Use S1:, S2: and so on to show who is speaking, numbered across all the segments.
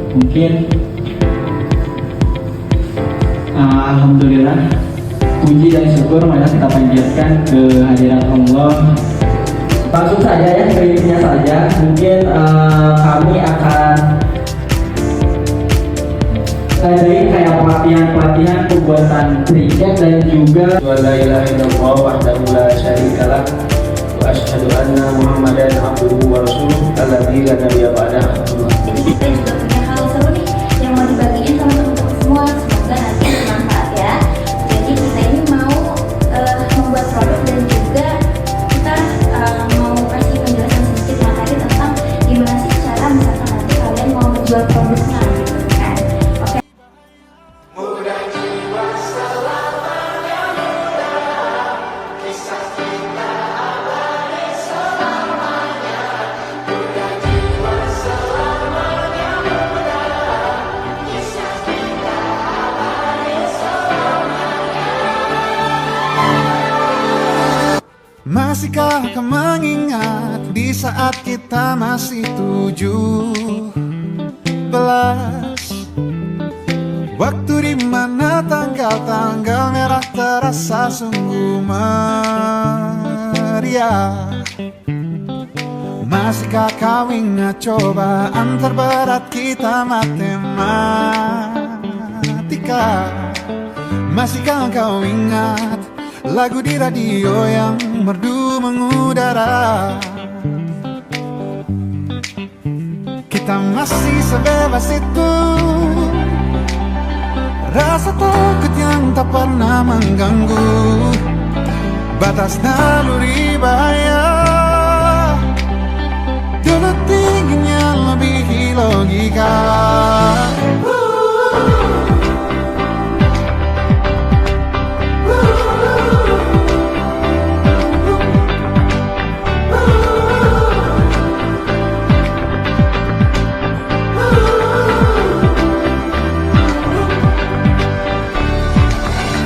S1: Mungkin alhamdulillah, puji dan syukur marilah kita panjatkan kehadiran Allah. Langsung saja ya, kritiknya saja. Mungkin kami akan kayak pelatihan pembuatan kriket dan juga
S2: la ilaha illallah wahdahu la syarikalah wa asyhadu anna Muhammadan abduhu wa rasuluh alladzi la nabiyya ba'dahu.
S3: Kita juga punya hal seru nih yang mau dibagiin sama teman-teman semua. Semoga nanti bermanfaat ya. Jadi kita ini mau membuat produk dan juga kita mau kasih penjelasan sedikit materi tentang gimana sih cara misalkan nanti kalian mau menjual produknya gitu kan. Oke.
S4: Masihkah kau mengingat di saat kita masih 17? Waktu dimana tanggal-tanggal merah terasa sungguh meriah. Masihkah kau ingat cobaan terberat kita matematika? Masihkah kau ingat lagu di radio yang merdu mengudara? Kita masih sebebas itu, rasa takut yang tak pernah mengganggu batas naluri bahaya. Dulu tingginya melebihi logika.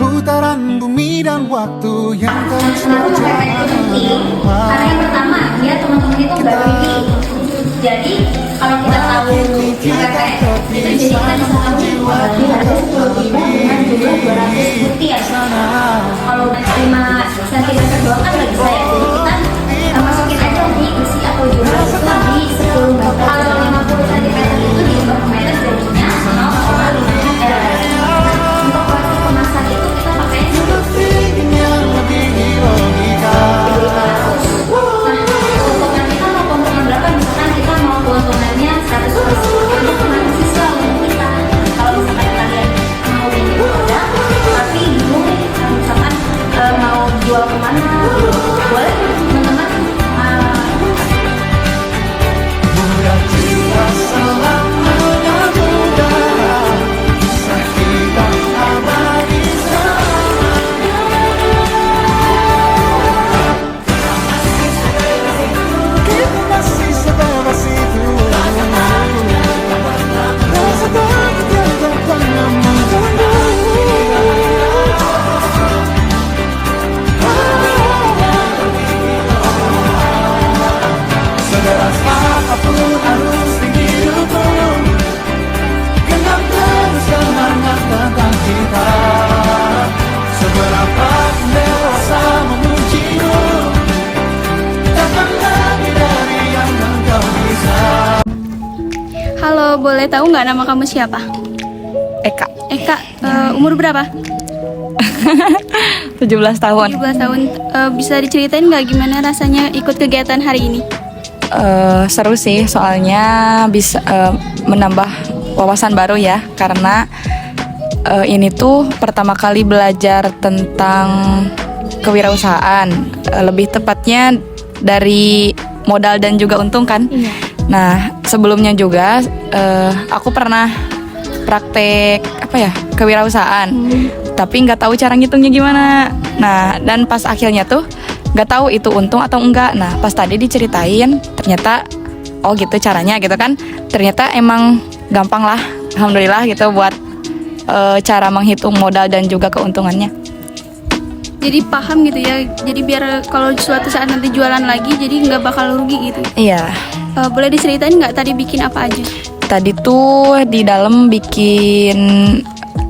S4: Putaran bumi dan waktu yang terus berjalan.
S3: Karena yang pertama ya teman-teman itu nggak pilih. Jadi kalau kita tahu KKN itu jadi kita bisa tahu bagi harga 10.000 dengan jumlah 200 rupiah. Kalau 5 cm doang kan nggak bisa ya. Jadi kita masukin aja di isi atau jumlah itu di 10 meter. Kalau 50 cm itu diubah ke meter jadinya 0,5 meter. Untuk proses kemasan itu kita pakai keuntungan kita mau keuntungan berapa? Misalkan kita mau keuntungannya 100% untuk mahasiswa untuk kita. Kalau misalkan kalian mau bikin produk tapi bingung misalkan mau jual kemana gitu, boleh teman-teman
S5: Halo, boleh tahu nggak nama kamu siapa?
S6: Eka.
S5: Eka, umur berapa?
S6: 17 tahun.
S5: 17 tahun. Bisa diceritain nggak gimana rasanya ikut kegiatan hari ini?
S6: Seru sih, soalnya bisa menambah wawasan baru ya. Karena ini tuh pertama kali belajar tentang kewirausahaan. Lebih tepatnya dari modal dan juga untung kan.
S5: Iya.
S6: Nah, sebelumnya juga aku pernah praktek kewirausahaan, tapi nggak tahu cara ngitungnya gimana. Nah, dan pas akhirnya tuh nggak tahu itu untung atau enggak. Nah, pas tadi diceritain ternyata oh gitu caranya gitu kan. Ternyata emang gampang lah, alhamdulillah gitu buat cara menghitung modal dan juga keuntungannya.
S5: Jadi paham gitu ya. Jadi biar kalau suatu saat nanti jualan lagi, jadi nggak bakal rugi gitu.
S6: Iya.
S5: Boleh diceritain nggak tadi bikin apa aja?
S6: Tadi tuh di dalam bikin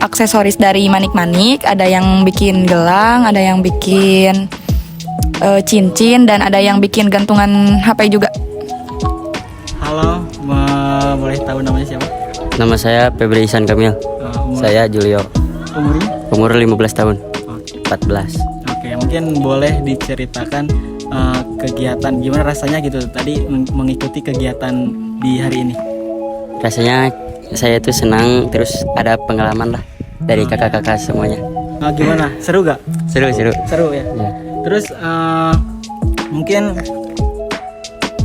S6: aksesoris dari manik-manik, ada yang bikin gelang, ada yang bikin cincin, dan ada yang bikin gantungan HP juga.
S1: Halo, boleh tahu namanya siapa?
S7: Nama saya Febri Ihsan Kamil. Saya Julio.
S1: Umurnya?
S7: Umur 15 tahun.
S1: Oke.
S7: 14.
S1: Oke, mungkin boleh diceritakan kegiatan gimana rasanya gitu tadi mengikuti kegiatan di hari ini.
S7: Rasanya saya tuh senang, terus ada pengalaman lah dari kakak-kakak semuanya.
S1: Gimana? Seru gak?
S7: Seru.
S1: Seru ya.
S7: Ya.
S1: Terus mungkin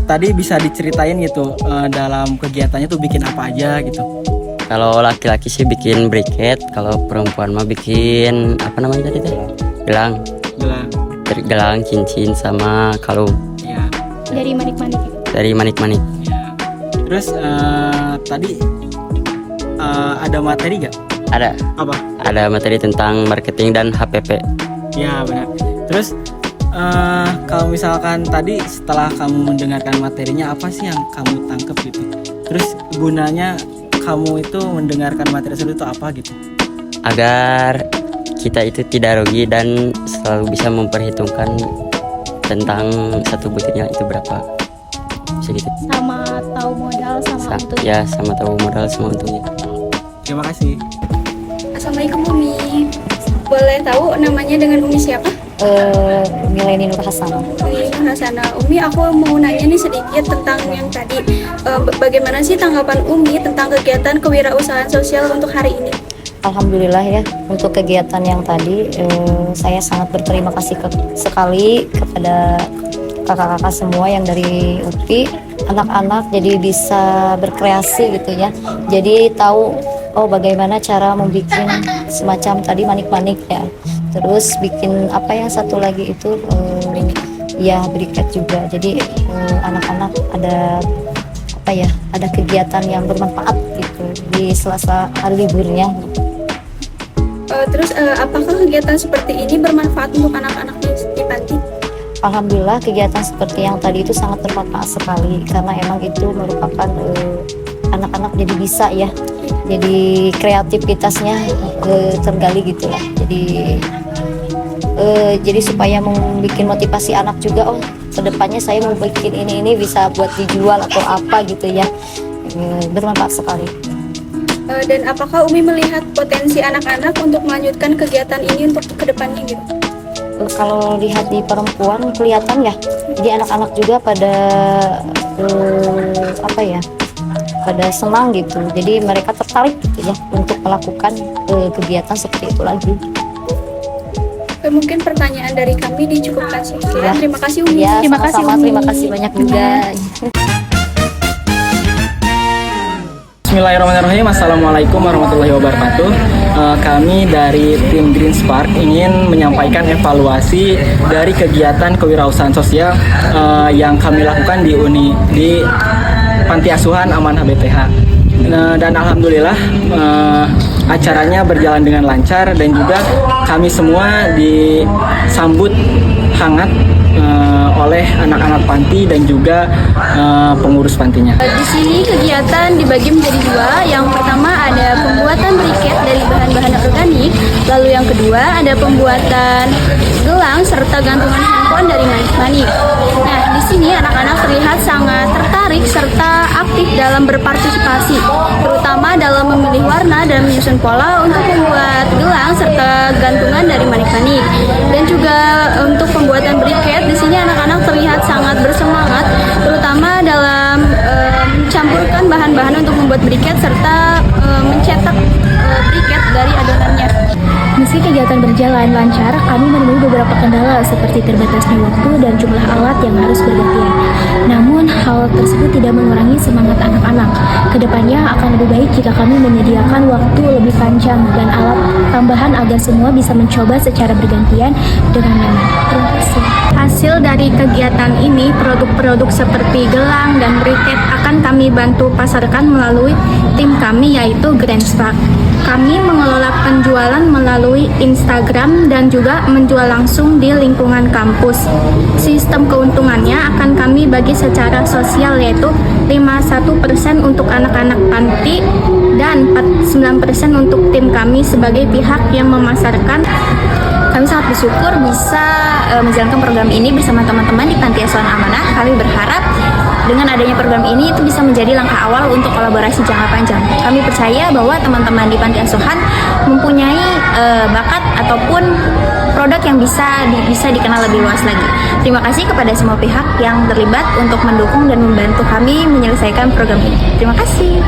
S1: tadi bisa diceritain gitu dalam kegiatannya tuh bikin apa aja gitu.
S7: Kalau laki-laki sih bikin briket, kalau perempuan mah bikin apa namanya tadi teh? Gelang. Gelang, cincin sama kalung.
S1: Ya.
S5: Dari manik-manik.
S7: Dari manik-manik.
S1: Ya. Terus tadi ada materi gak?
S7: Ada.
S1: Apa?
S7: Ada materi tentang marketing dan HPP.
S1: Ya benar. Terus kalau misalkan tadi setelah kamu mendengarkan materinya, apa sih yang kamu tangkap gitu? Terus gunanya kamu itu mendengarkan materi tersebut itu apa gitu?
S7: Agar kita itu tidak rugi dan selalu bisa memperhitungkan tentang satu butirnya itu berapa. Bisa gitu.
S5: Sama tahu modal sama untung.
S7: Ya, sama tahu modal sama untungnya.
S1: Terima kasih.
S5: Assalamualaikum Umi. Boleh tahu namanya dengan Umi siapa?
S8: Umi Leni Nur Hasan.
S5: Umi Nur Hasana. Umi, aku mau nanya nih sedikit tentang yang tadi. Bagaimana sih tanggapan Umi tentang kegiatan kewirausahaan sosial untuk hari ini?
S8: Alhamdulillah ya, untuk kegiatan yang tadi saya sangat berterima kasih sekali kepada kakak-kakak semua yang dari UPI, anak-anak jadi bisa berkreasi gitu ya. Jadi tahu bagaimana cara membuat semacam tadi manik-manik ya. Terus bikin apa yang satu lagi itu ya briket juga. Jadi anak-anak ada ada kegiatan yang bermanfaat gitu di sela-sela hari liburnya.
S5: Terus apakah kegiatan seperti ini bermanfaat untuk anak-anak di panti?
S8: Alhamdulillah kegiatan seperti yang tadi itu sangat bermanfaat sekali karena emang itu merupakan anak-anak jadi bisa ya, jadi kreativitasnya tergali gitu lah. Jadi supaya membuat motivasi anak juga, kedepannya saya mau bikin ini bisa buat dijual atau apa gitu ya. Bermanfaat sekali.
S5: Dan apakah Umi melihat potensi anak-anak untuk melanjutkan kegiatan ini untuk kedepannya gitu?
S8: Kalau lihat di perempuan kelihatan ya, jadi anak-anak juga pada pada senang gitu. Jadi mereka tertarik gitu ya untuk melakukan kegiatan seperti itu lagi.
S5: Mungkin pertanyaan dari kami dicukupkan sekian.
S8: Ya.
S5: Terima kasih Umi.
S8: Ya,
S5: Terima kasih
S8: sama-sama.
S5: Umi.
S8: Terima kasih banyak juga.
S1: Bismillahirrahmanirrahim. Assalamualaikum warahmatullahi wabarakatuh. Kami dari tim Green Spark ingin menyampaikan evaluasi dari kegiatan kewirausahaan sosial yang kami lakukan di Panti Asuhan Amanah BTH. Dan alhamdulillah acaranya berjalan dengan lancar dan juga kami semua disambut hangat oleh anak-anak panti dan juga pengurus pantinya.
S5: Di sini kegiatan dibagi menjadi dua. Yang pertama ada pembuatan briket dari bahan-bahan organik, lalu yang kedua ada pembuatan gelang serta gantungan handphone dari manik-manik. Nah, di sini anak-anak terlihat sangat tertarik serta aktif dalam berpartisipasi, terutama dalam memilih warna dan menyusun pola untuk membuat gelang serta gantungan dari manik-manik. Dan juga untuk pembuatan briket, di sini anak-anak terlihat sangat bersemangat, terutama dalam mencampurkan bahan-bahan untuk membuat briket serta mencetak briket dari adonannya.
S9: Meski kegiatan berjalan lancar, kami menemui beberapa kendala seperti terbatasnya waktu dan jumlah alat yang harus bergantian. Namun, hal tersebut tidak mengurangi semangat anak-anak. Kedepannya akan lebih baik jika kami menyediakan waktu lebih panjang dan alat tambahan agar semua bisa mencoba secara bergantian dengan nyaman. Terima kasih.
S5: Hasil dari kegiatan ini, produk-produk seperti gelang dan briket akan kami bantu pasarkan melalui tim kami yaitu Grand Spark. Kami mengelola penjualan melalui Instagram dan juga menjual langsung di lingkungan kampus. Sistem keuntungannya akan kami bagi secara sosial yaitu 51% untuk anak-anak panti dan 49% untuk tim kami sebagai pihak yang memasarkan. Kami sangat bersyukur bisa menjalankan program ini bersama teman-teman di Panti Asuhan Amanah. Kami berharap dengan adanya program ini itu bisa menjadi langkah awal untuk kolaborasi jangka panjang. Kami percaya bahwa teman-teman di Panti Asuhan mempunyai bakat ataupun produk yang bisa dikenal lebih luas lagi. Terima kasih kepada semua pihak yang terlibat untuk mendukung dan membantu kami menyelesaikan program ini. Terima kasih.